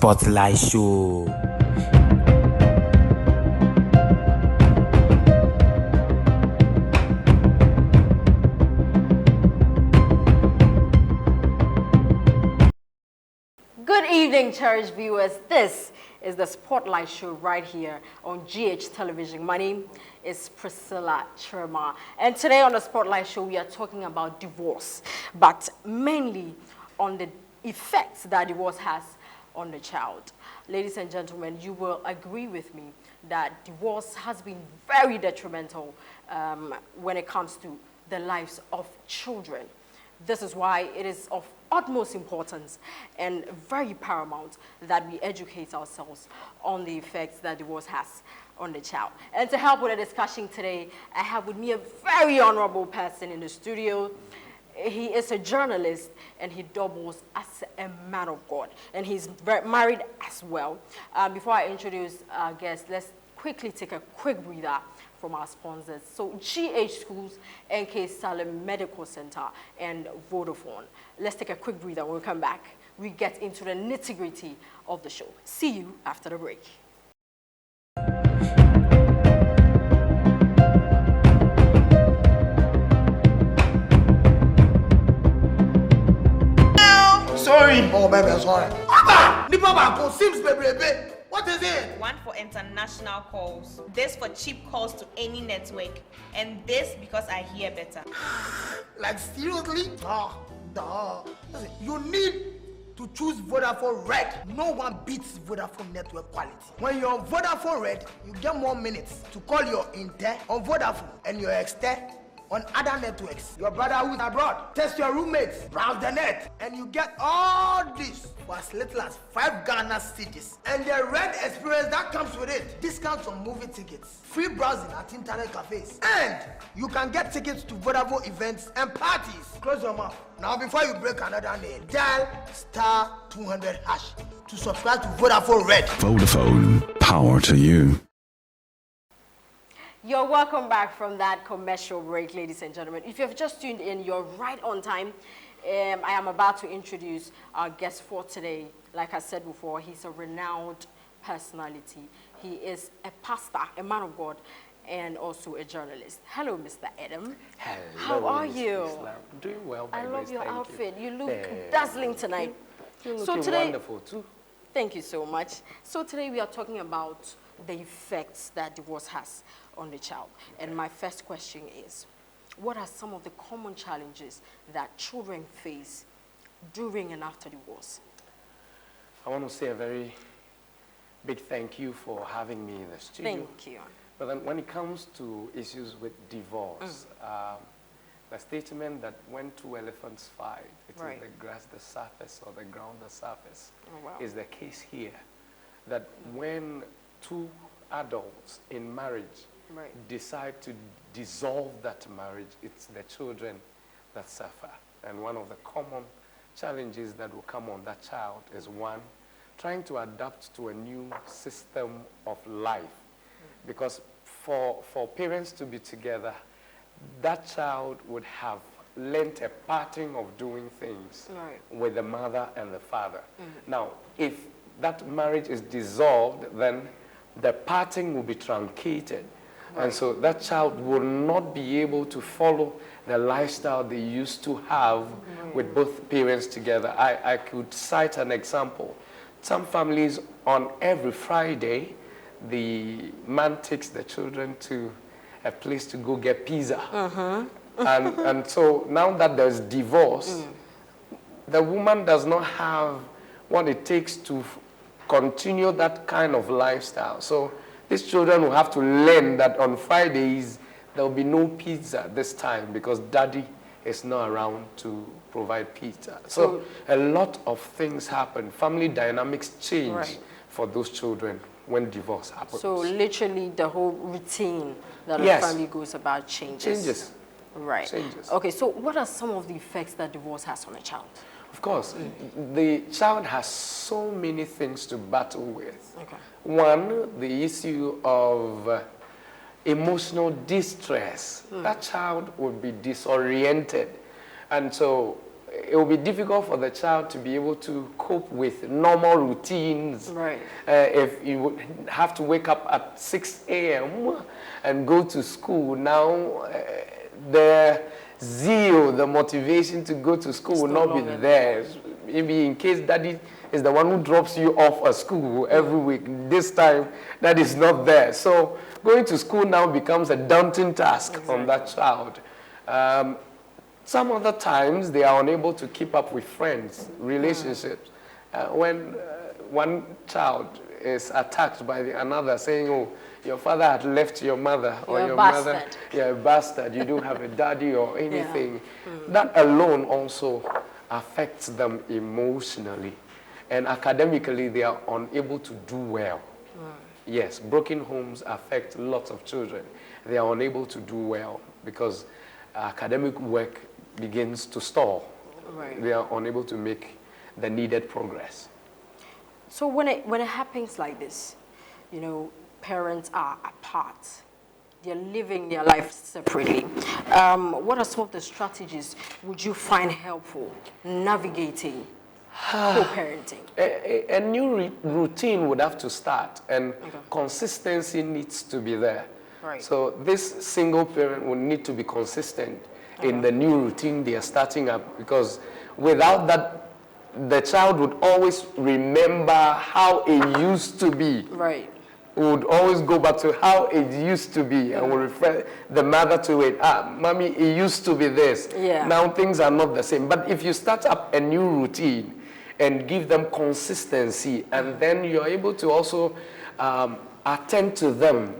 Spotlight Show. Good evening, cherished viewers. This is the Spotlight Show right here on GH Television. My name is Priscilla Chirma. And today on the Spotlight Show, we are talking about divorce, but mainly on the effects that divorce has on the child. Ladies and gentlemen, you will agree with me that divorce has been very detrimental when it comes to the lives of children. This is why it is of utmost importance and very paramount that we educate ourselves on the effects that divorce has on the child. And to help with the discussion today, I have with me a very honorable person in the studio. He is a journalist and he doubles as a man of God. And he's married as well. Before I introduce our guest, let's quickly take a quick breather from our sponsors. So GH Schools, NK Salem Medical Center, and Vodafone. Let's take a quick breather. When we come back, we get into the nitty-gritty of the show. See you after the break. Sorry. Oh, baby, I'm sorry. Nipa seems baby. What is it? One for international calls, this for cheap calls to any network, and this because I hear better. Like seriously? Listen, you need to choose Vodafone Red. No one beats Vodafone network quality. When you're on Vodafone Red, you get more minutes to call your Inter on Vodafone and your Exter on other networks. Your brother who's abroad, test your roommates, browse the net, and you get all this for as little as 5 Ghana cedis. And the Red experience that comes with it, discounts on movie tickets, free browsing at internet cafes, and you can get tickets to Vodafone events and parties. Close your mouth. Now before you break another nail, dial *200# to subscribe to Vodafone Red. Vodafone, power to you. You're welcome back from that commercial break, ladies and gentlemen. If you've just tuned in, you're right on time. I am about to introduce our guest for today. Like I said before, he's a renowned personality. He is a pastor, a man of God, and also a journalist. Hello, Mr. Adam. Hello. How are you? Islam. Doing well, I love your thank outfit. You look Yeah. dazzling tonight. You're So looking today- wonderful too. Thank you so much. So today we are talking about the effects that divorce has on the child. And my first question is, what are some of the common challenges that children face during and after divorce? I want to say a very big thank you for having me in the studio. Thank you. But then when it comes to issues with divorce, the statement that when two elephants fight, it Right. is the grass the surface or the ground the surface, Oh, wow. is the case here. That when two adults in marriage Right. decide to dissolve that marriage, it's the children that suffer. And one of the common challenges that will come on that child is one, trying to adapt to a new system of life. Because for parents to be together, that child would have learnt a pattern of doing things Right. with the mother and the father. Now, if that marriage is dissolved, then the pattern will be truncated. And so that child will not be able to follow the lifestyle they used to have with both parents together. I could cite an example. Some families, on every Friday, the man takes the children to a place to go get pizza. And so now that there's divorce, the woman does not have what it takes to continue that kind of lifestyle. So these children will have to learn that on Fridays, there will be no pizza this time because daddy is not around to provide pizza. So a lot of things happen. Family dynamics change Right. for those children when divorce happens. So literally the whole routine that Yes. a family goes about changes. Changes. Right. Changes. Okay, so what are some of the effects that divorce has on a child? Of course, the child has so many things to battle with. Okay. One, the issue of emotional distress. That child would be disoriented. And so it will be difficult for the child to be able to cope with normal routines. Right. If you would have to wake up at 6 a.m. and go to school, now the zeal, the motivation to go to school will not be there. Maybe in case daddy is the one who drops you off at school every week, this time that is not there. So going to school now becomes a daunting task on that child. Some other times they are unable to keep up with friends, relationships. When one child is attacked by another saying, oh, your father had left your mother, or your mother, you're a bastard, you don't have a daddy or anything. That alone also affects them emotionally. And academically, they are unable to do well. Yes, broken homes affect lots of children. They are unable to do well because academic work begins to stall. Right. They are unable to make the needed progress. So when it happens like this, you know, parents are apart. They're living their life separately. What are some of the strategies would you find helpful navigating co-parenting? A new routine would have to start, and consistency needs to be there. Right. So this single parent will need to be consistent in the new routine they are starting up, because without that, the child would always remember how it used to be. Right. Would always go back to how it used to be and will refer the mother to it. Mommy, it used to be this. Yeah. Now things are not the same. But if you start up a new routine and give them consistency, and then you're able to also attend to them,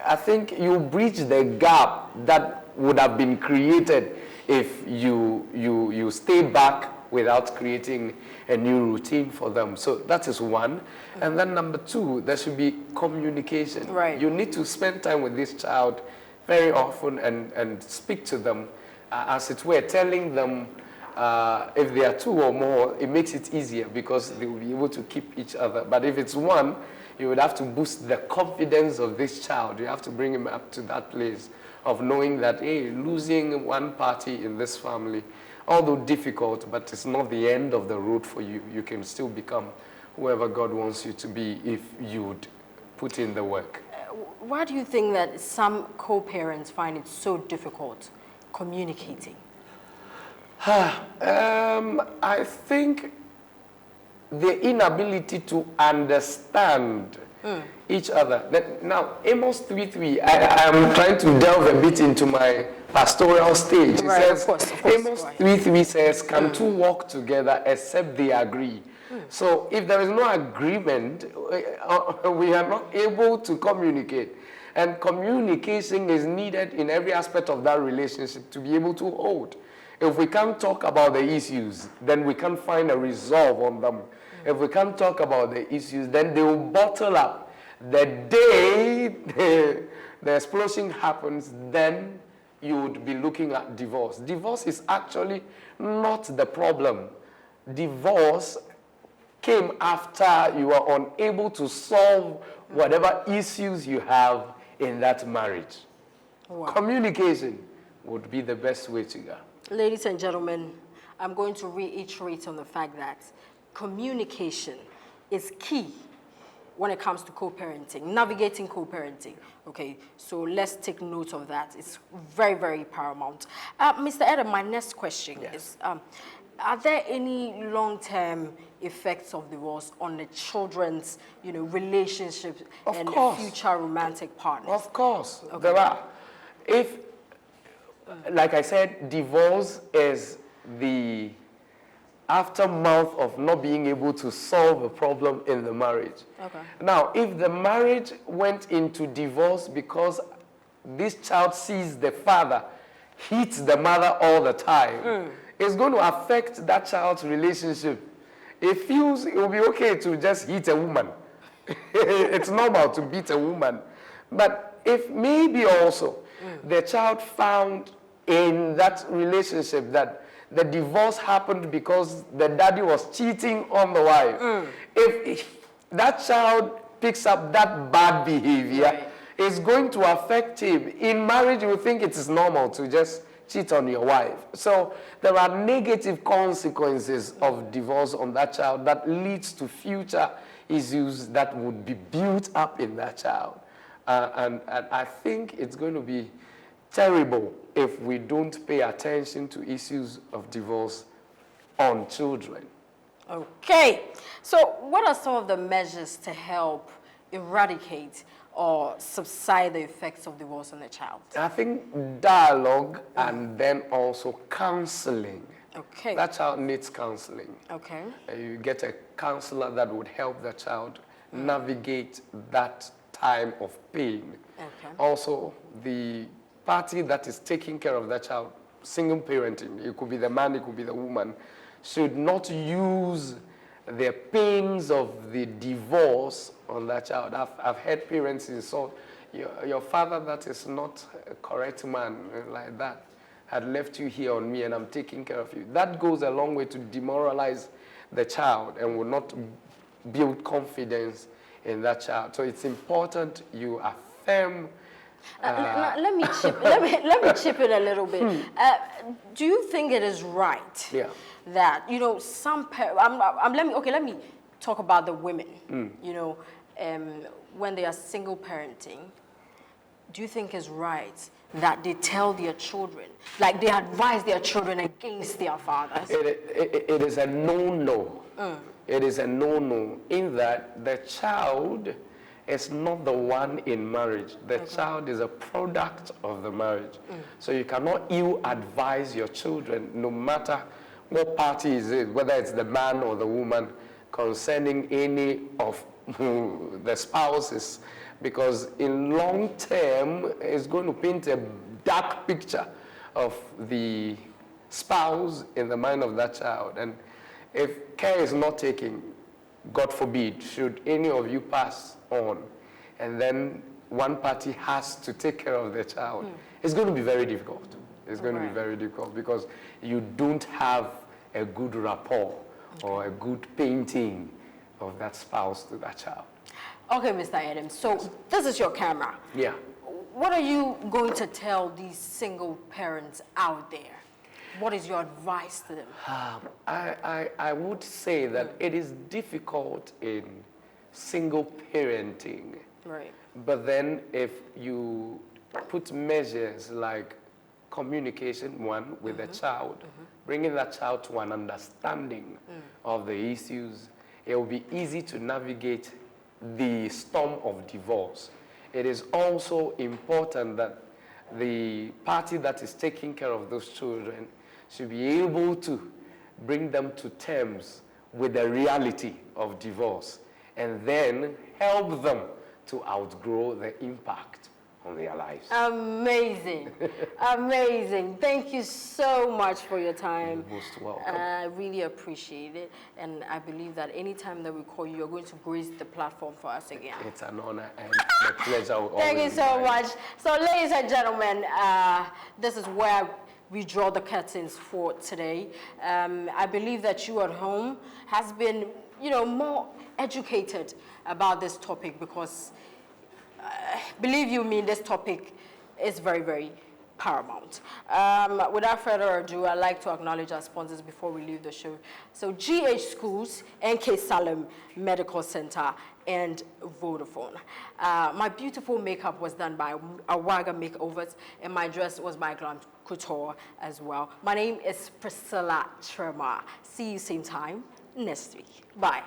I think you bridge the gap that would have been created if you stay back without creating a new routine for them. So that is one. And then number two, there should be communication. Right. You need to spend time with this child very often and speak to them, as it were, telling them if there are two or more, it makes it easier because they will be able to keep each other. But if it's one, you would have to boost the confidence of this child. You have to bring him up to that place of knowing that, hey, losing one party in this family, although difficult, but it's not the end of the road for you. You can still become whoever God wants you to be if you would put in the work. Why do you think that some co-parents find it so difficult communicating? I think the inability to understand each other. Now, Amos 3:3, I am trying to delve a bit into my pastoral stage. It Right, says, of course. Amos 3:3 says, can two walk together except they agree? So if there is no agreement, we are not able to communicate. And communication is needed in every aspect of that relationship to be able to hold. If we can't talk about the issues, then we can't find a resolve on them. If we can't talk about the issues, then they will bottle up. The day the explosion happens, then you would be looking at divorce. Divorce is actually not the problem. Divorce came after you are unable to solve whatever issues you have in that marriage. Wow. Communication would be the best way to go. Ladies and gentlemen, I'm going to reiterate on the fact that communication is key when it comes to co-parenting, navigating co-parenting. Okay, so let's take note of that. It's very, very paramount. Mr. Adam, my next question is, are there any long-term effects of divorce on the children's, relationships and future romantic partners? Of course, there are. If, like I said, divorce is the aftermath of not being able to solve a problem in the marriage. Okay. Now, if the marriage went into divorce because this child sees the father hits the mother all the time, it's going to affect that child's relationship. It feels it will be okay to just hit a woman. It's normal to beat a woman. But if maybe also the child found in that relationship that the divorce happened because the daddy was cheating on the wife, if that child picks up that bad behavior, it's going to affect him. In marriage, you think it is normal to just cheat on your wife. So there are negative consequences of divorce on that child that leads to future issues that would be built up in that child. And I think it's going to be terrible if we don't pay attention to issues of divorce on children. Okay, so what are some of the measures to help eradicate or subside the effects of divorce on the child? I think dialogue and then also counseling. Okay. That child needs counseling. Okay. You get a counselor that would help the child navigate that time of pain. Okay. Also, the party that is taking care of that child, single parenting, it could be the man, it could be the woman, should not use the pains of the divorce on that child. I've heard parents insult, your father that is not a correct man, like that, had left you here on me and I'm taking care of you. That goes a long way to demoralize the child and will not build confidence in that child. So it's important you affirm. Let me chip in a little bit. Do you think it is right that, you know, some let me talk about the women. You know, when they are single parenting, do you think it's right that they tell their children, like they advise their children against their fathers? It is a no-no. It is a no-no in that the child is not the one in marriage. The child is a product of the marriage. So you cannot ill-advise your children, no matter what party is it, whether it's the man or the woman, concerning any of the spouses, because in long term, it's going to paint a dark picture of the spouse in the mind of that child. And if care is not taken, God forbid, should any of you pass on, and then one party has to take care of the child, it's going to be very difficult. It's going to be very difficult because you don't have a good rapport or a good painting of that spouse to that child. Okay, Mr. Adams, so this is your camera. Yeah. What are you going to tell these single parents out there? What is your advice to them? I would say that it is difficult in single parenting. Right. But then if you put measures like communication, one, with the child, bringing that child to an understanding of the issues, it will be easy to navigate the storm of divorce. It is also important that the party that is taking care of those children should be able to bring them to terms with the reality of divorce and then help them to outgrow the impact on their lives. Amazing. Amazing. Thank you so much for your time. You're most welcome. I really appreciate it. And I believe that anytime that we call you, you're going to grace the platform for us again. It's an honor and a pleasure. Thank you so much. So, ladies and gentlemen, this is where we draw the curtains for today. I believe that you at home has been, you know, more educated about this topic because believe you me, this topic is very, very paramount. Without further ado, I'd like to acknowledge our sponsors before we leave the show. So GH Schools, NK Salem Medical Center, and Vodafone. My beautiful makeup was done by Awaga Makeovers, and my dress was by Glam Couture as well. My name is Priscilla Trema. See you same time next week. Bye.